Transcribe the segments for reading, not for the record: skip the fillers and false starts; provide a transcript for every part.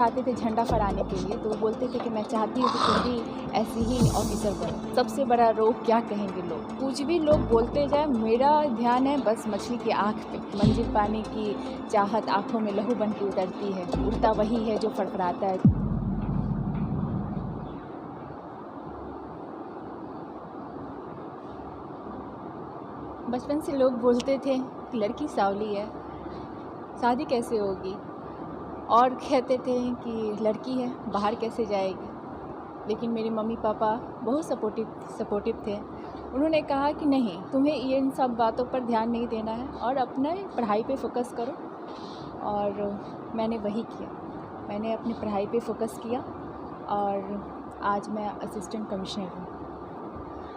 आते थे झंडा फहराने के लिए, तो वो बोलते थे कि मैं चाहती हूँ कि तुम भी ऐसी ही ऑफिसर बनो। सबसे बड़ा रोग क्या कहेंगे लोग, कुछ भी लोग बोलते जाए, मेरा ध्यान है बस मछली की आँख पे। मंजिल पाने की चाहत आँखों में लहू बन के उतरती है, उड़ता वही है जो फड़फड़ाता है। बचपन से लोग बोलते थे कि लड़की सांवली है, शादी कैसे होगी, और कहते थे कि लड़की है बाहर कैसे जाएगी। लेकिन मेरे मम्मी पापा बहुत सपोर्टिव थे। उन्होंने कहा कि नहीं, तुम्हें ये इन सब बातों पर ध्यान नहीं देना है और अपने पढ़ाई पे फोकस करो। और मैंने वही किया, मैंने अपनी पढ़ाई पे फोकस किया और आज मैं असिस्टेंट कमिश्नर हूँ।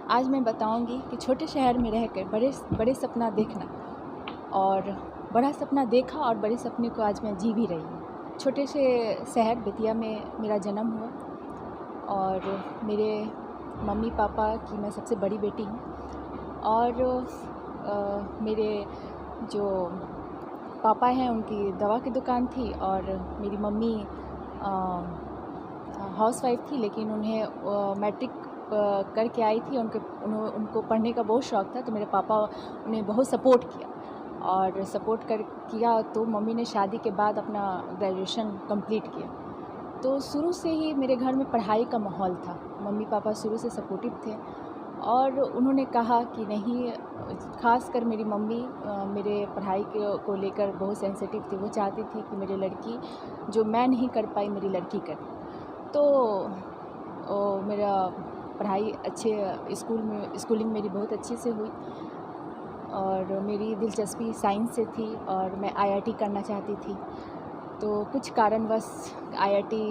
आज मैं बताऊंगी कि छोटे शहर में रहकर बड़े सपना देखना, और बड़ा सपना देखा और बड़े सपने को आज मैं जी भी रही हूँ। छोटे से शहर बेतिया में मेरा जन्म हुआ और मेरे मम्मी पापा की मैं सबसे बड़ी बेटी हूँ। और मेरे जो पापा हैं उनकी दवा की दुकान थी और मेरी मम्मी हाउसवाइफ थी, लेकिन उन्हें मैट्रिक करके आई थी। उनको पढ़ने का बहुत शौक़ था, तो मेरे पापा उन्हें बहुत सपोर्ट किया और सपोर्ट किया तो मम्मी ने शादी के बाद अपना ग्रेजुएशन कंप्लीट किया। तो शुरू से ही मेरे घर में पढ़ाई का माहौल था। मम्मी पापा शुरू से सपोर्टिव थे और उन्होंने कहा कि नहीं, ख़ासकर मेरी मम्मी मेरे पढ़ाई को लेकर बहुत सेंसिटिव थी। वो चाहती थी कि मेरी लड़की जो मैं नहीं कर पाई मेरी लड़की करे। तो मेरा पढ़ाई अच्छे स्कूलिंग मेरी बहुत अच्छे से हुई और मेरी दिलचस्पी साइंस से थी और मैं आईआईटी करना चाहती थी। तो कुछ कारणवश आईआईटी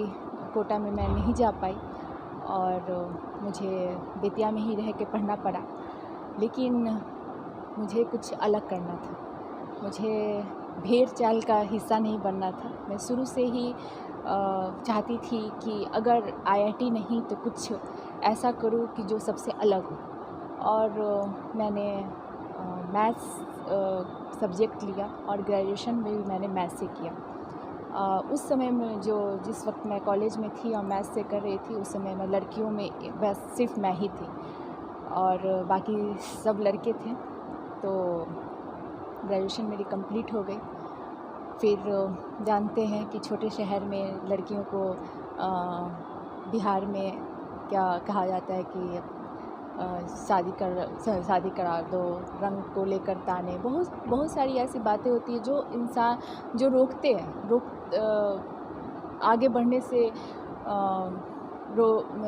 कोटा में मैं नहीं जा पाई और मुझे बेतिया में ही रह के पढ़ना पड़ा। लेकिन मुझे कुछ अलग करना था, मुझे भेड़ चाल का हिस्सा नहीं बनना था। मैं शुरू से ही चाहती थी कि अगर आईआईटी नहीं तो कुछ ऐसा करूं कि जो सबसे अलग हो। और मैंने मैथ्स सब्जेक्ट लिया और ग्रेजुएशन में भी मैंने मैथ्स से किया। उस समय में जिस वक्त मैं कॉलेज में थी और मैथ्स से कर रही थी, उस समय मैं लड़कियों में बस सिर्फ मैं ही थी और बाकी सब लड़के थे। तो ग्रेजुएशन मेरी कंप्लीट हो गई। फिर जानते हैं कि छोटे शहर में लड़कियों को बिहार में क्या कहा जाता है कि शादी करा दो, रंग को लेकर ताने, बहुत सारी ऐसी बातें होती है जो इंसान जो रोकते हैं, आगे बढ़ने से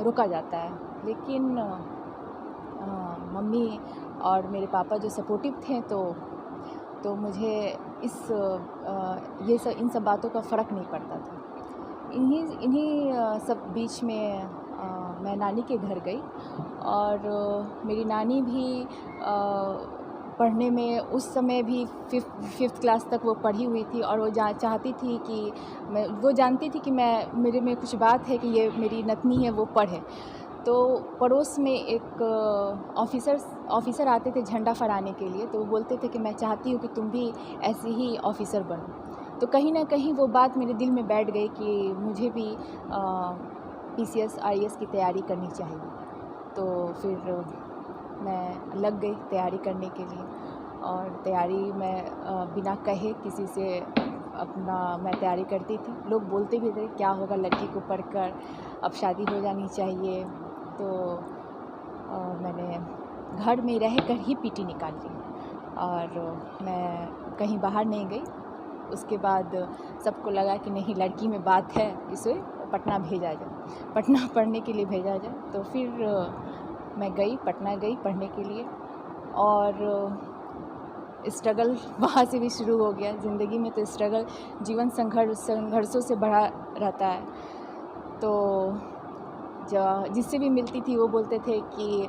रोका जाता है। लेकिन मम्मी और मेरे पापा जो सपोर्टिव थे तो मुझे इन सब बातों का फ़र्क नहीं पड़ता था। इन्हीं सब बीच में मैं नानी के घर गई और मेरी नानी भी पढ़ने में उस समय भी फिफ्थ क्लास तक वो पढ़ी हुई थी और वो चाहती थी कि वो जानती थी कि मेरे में कुछ बात है कि ये मेरी नतनी है वो पढ़े। तो पड़ोस में एक ऑफिसर आते थे झंडा फहराने के लिए, तो वो बोलते थे कि मैं चाहती हूँ कि तुम भी ऐसी ही ऑफिसर बनो। तो कहीं ना कहीं वो बात मेरे दिल में बैठ गई कि मुझे भी पीसीएस आईएएस की तैयारी करनी चाहिए। तो फिर मैं लग गई तैयारी करने के लिए और तैयारी में बिना कहे किसी से मैं तैयारी करती थी। लोग बोलते भी थे क्या होगा लड़की को पढ़कर, अब शादी हो जानी चाहिए। तो मैंने घर में रहकर ही पीटी निकाल ली और मैं कहीं बाहर नहीं गई। उसके बाद सबको लगा कि नहीं, लड़की में बात है, इसे पटना भेजा जाए, पटना पढ़ने के लिए भेजा जाए। तो फिर मैं पटना गई पढ़ने के लिए और स्ट्रगल वहाँ से भी शुरू हो गया। ज़िंदगी में तो स्ट्रगल, जीवन संघर्षों से भरा रहता है। तो जिससे भी मिलती थी वो बोलते थे कि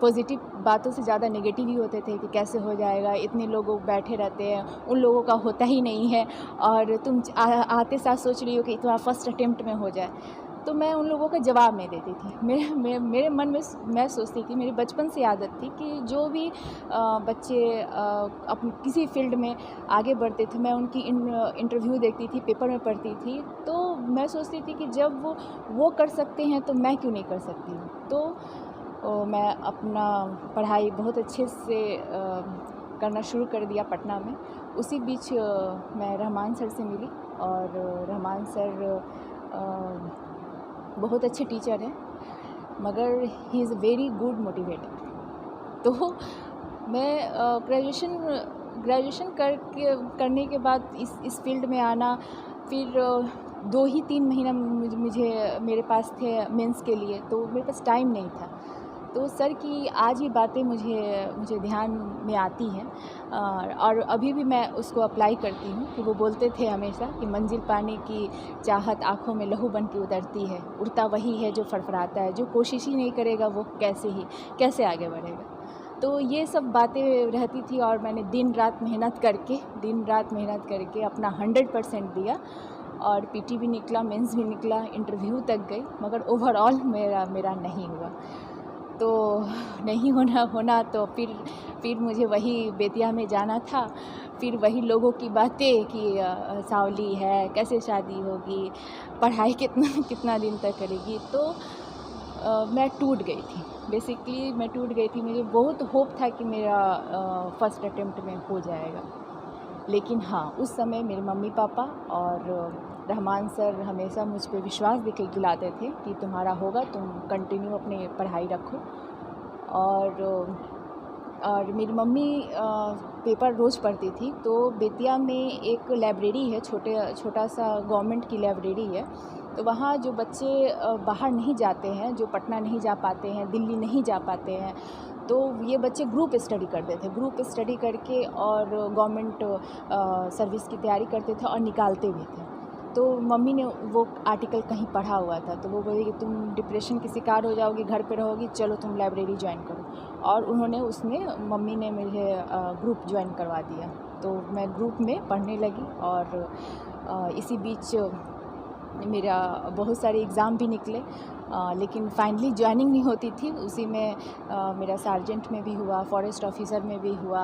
पॉजिटिव बातों से ज़्यादा नेगेटिव ही होते थे कि कैसे हो जाएगा, इतने लोग बैठे रहते हैं, उन लोगों का होता ही नहीं है और तुम आते साथ सोच रही हो कि तुम्हारा फर्स्ट अटेम्प्ट में हो जाए। तो मैं उन लोगों का जवाब नहीं देती थी। मेरे मन में मैं सोचती थी, मेरी बचपन से आदत थी कि जो भी बच्चे अपनी किसी फील्ड में आगे बढ़ते थे, मैं उनकी इंटरव्यू देखती थी, पेपर में पढ़ती थी। तो मैं सोचती थी कि जब वो कर सकते हैं तो मैं क्यों नहीं कर सकती हूँ। तो मैं अपना पढ़ाई बहुत अच्छे से करना शुरू कर दिया पटना में। उसी बीच मैं रहमान सर से मिली, और रहमान सर बहुत अच्छे टीचर हैं, मगर he is very good motivator. तो मैं ग्रेजुएशन करने के बाद इस फील्ड में आना, फिर 2 ही 3 महीना मुझे मेरे पास थे मेंस के लिए, तो मेरे पास टाइम नहीं था। तो सर की आज भी बातें मुझे ध्यान में आती हैं, और अभी भी मैं उसको अप्लाई करती हूँ कि वो बोलते थे हमेशा कि मंजिल पाने की चाहत आँखों में लहू बन के उतरती है, उड़ता वही है जो फड़फड़ाता है, जो कोशिश ही नहीं करेगा वो कैसे आगे बढ़ेगा। तो ये सब बातें रहती थी, और मैंने दिन रात मेहनत करके अपना 100% दिया, और पीटी भी निकला, मेंस भी निकला, इंटरव्यू तक गई, मगर ओवरऑल मेरा नहीं हुआ। तो नहीं होना तो फिर मुझे वही बेतिया में जाना था। फिर वही लोगों की बातें कि सावली है, कैसे शादी होगी, पढ़ाई कितना दिन तक करेगी। तो मैं टूट गई थी, बेसिकली मैं टूट गई थी। मुझे बहुत होप था कि मेरा फर्स्ट अटेम्प्ट में हो जाएगा, लेकिन हाँ, उस समय मेरे मम्मी पापा और रहमान सर हमेशा मुझ पे विश्वास दिलाते थे कि तुम्हारा होगा, तुम कंटिन्यू अपनी पढ़ाई रखो। और मेरी मम्मी पेपर रोज़ पढ़ती थी। तो बेतिया में एक लाइब्रेरी है, छोटा सा गवर्नमेंट की लाइब्रेरी है। तो वहाँ जो बच्चे बाहर नहीं जाते हैं, जो पटना नहीं जा पाते हैं, दिल्ली नहीं जा पाते हैं, तो ये बच्चे ग्रुप स्टडी करते थे। ग्रुप स्टडी करके और गवर्नमेंट सर्विस की तैयारी करते थे और निकालते भी थे। तो मम्मी ने वो आर्टिकल कहीं पढ़ा हुआ था, तो वो बोली कि तुम डिप्रेशन की शिकार हो जाओगी, घर पे रहोगी, चलो तुम लाइब्रेरी ज्वाइन करो। और मम्मी ने मुझे ग्रुप ज्वाइन करवा दिया। तो मैं ग्रुप में पढ़ने लगी, और इसी बीच मेरा बहुत सारे एग्ज़ाम भी निकले, लेकिन फाइनली ज्वाइनिंग नहीं होती थी। उसी में मेरा सार्जेंट में भी हुआ, फॉरेस्ट ऑफिसर में भी हुआ,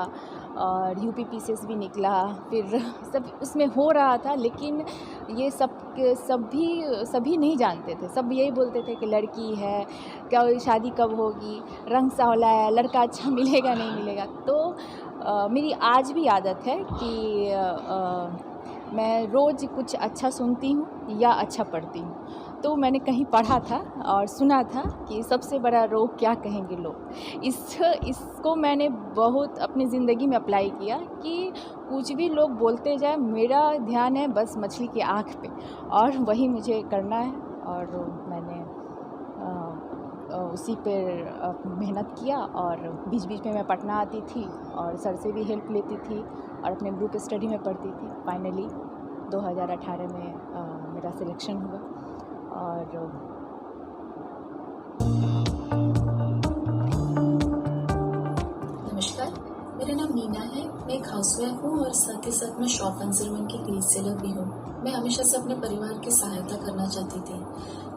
और यूपीपीसीएस भी निकला। फिर सब उसमें हो रहा था, लेकिन ये सभी नहीं जानते थे। सब यही बोलते थे कि लड़की है, क्या शादी कब होगी, रंग सांवला है, लड़का अच्छा मिलेगा नहीं मिलेगा। तो मेरी आज भी आदत है कि मैं रोज़ कुछ अच्छा सुनती हूँ या अच्छा पढ़ती हूँ। तो मैंने कहीं पढ़ा था और सुना था कि सबसे बड़ा रोग क्या कहेंगे लोग। इसको मैंने बहुत अपनी ज़िंदगी में अप्लाई किया कि कुछ भी लोग बोलते जाए, मेरा ध्यान है बस मछली की आँख पे, और वही मुझे करना है। और मैंने उसी पर मेहनत किया, और बीच में मैं पटना आती थी और सर से भी हेल्प लेती थी और अपने ग्रुप स्टडी में पढ़ती थी। फाइनली 2018 में मेरा सिलेक्शन हुआ। और नमस्कार, मेरा नाम मीना है। मैं एक हाउसवाइफ हूँ और साथ ही साथ मैं शॉप 101 की पेज सेलर भी हूँ। मैं हमेशा से अपने परिवार की सहायता करना चाहती थी,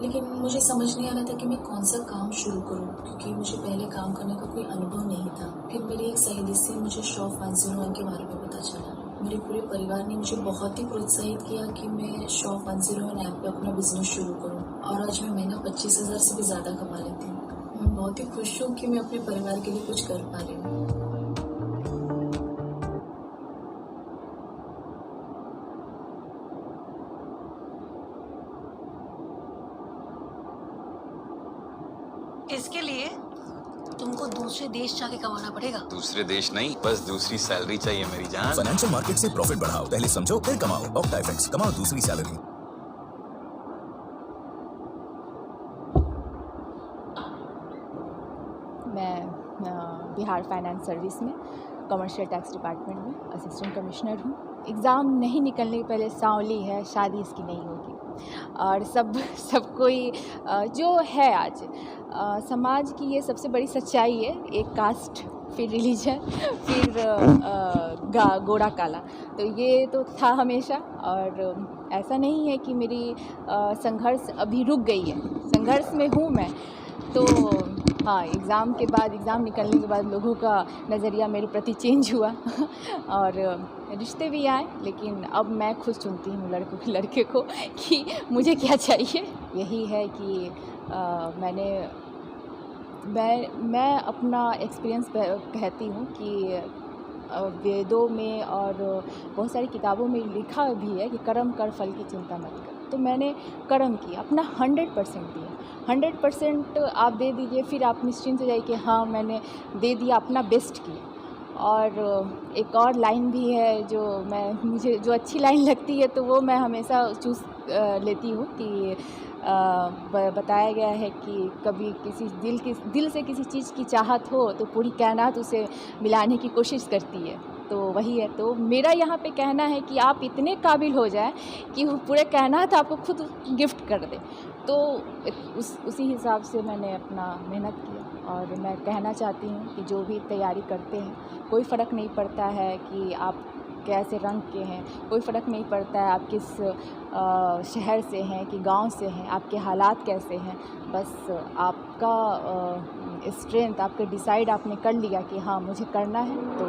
लेकिन मुझे समझ नहीं आ रहा था कि मैं कौन सा काम शुरू करूँ, क्योंकि मुझे पहले काम करने का कोई अनुभव नहीं था। फिर मेरी एक सहेली से मुझे शॉप 101 के बारे में पता चला। मेरे पूरे परिवार ने मुझे बहुत ही प्रोत्साहित किया कि मैं शॉप 101 ऐप पे अपना बिजनेस शुरू करूँ, और आज मैं महीना 25,000 से भी ज़्यादा कमा लेती हूँ। मैं बहुत ही खुश हूँ कि मैं अपने परिवार के लिए कुछ कर पा रही हूँ। इसके लिए तुमको दूसरे देश जाके कमाना पड़ेगा। दूसरे देश नहीं, बस दूसरी सैलरी चाहिए मेरी जान। फाइनेंशियल मार्केट से प्रॉफिट बढ़ाओ, पहले समझो फिर कमाओ। ऑक्टाइफेक्स, कमाओ दूसरी सैलरी। मैं बिहार फाइनेंस सर्विस में कमर्शियल टैक्स डिपार्टमेंट में असिस्टेंट कमिश्नर हूँ। एग्ज़ाम नहीं निकलने के पहले सांवली है, शादी इसकी नहीं होगी। और सब कोई जो है आज समाज की ये सबसे बड़ी सच्चाई है। एक कास्ट फिर रिलीजन, फिर गोरा काला। तो ये तो था हमेशा, और ऐसा नहीं है कि मेरी संघर्ष अभी रुक गई है, संघर्ष में हूँ मैं। तो हाँ, एग्ज़ाम के बाद, एग्ज़ाम निकलने के बाद लोगों का नज़रिया मेरे प्रति चेंज हुआ और रिश्ते भी आए, लेकिन अब मैं खुद चुनती हूँ लड़के को कि मुझे क्या चाहिए। यही है कि मैं अपना एक्सपीरियंस कहती हूँ कि वेदों में और बहुत सारी किताबों में लिखा भी है कि कर्म कर, फल की चिंता मत कर। तो मैंने कर्म किया, अपना 100% दिया। 100% आप दे दीजिए, फिर आप निश्चिंत हो जाइए कि हाँ, मैंने दे दिया, अपना बेस्ट किया। और एक और लाइन भी है जो मुझे जो अच्छी लाइन लगती है, तो वो मैं हमेशा चूज़ लेती हूँ कि बताया गया है कि कभी किसी दिल से किसी चीज़ की चाहत हो तो पूरी कायनात उसे मिलाने की कोशिश करती है। तो वही है, तो मेरा यहाँ पे कहना है कि आप इतने काबिल हो जाएं कि वो पूरे कायनात आपको खुद गिफ्ट कर दे। तो उसी हिसाब से मैंने अपना मेहनत किया, और मैं कहना चाहती हूँ कि जो भी तैयारी करते हैं, कोई फ़र्क नहीं पड़ता है कि आप कैसे रंग के हैं, कोई फ़र्क नहीं पड़ता है आप किस शहर से हैं कि गांव से हैं, आपके हालात कैसे हैं। बस आपका स्ट्रेंथ, आपके डिसाइड आपने कर लिया कि हाँ, मुझे करना है, तो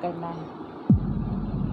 करना है।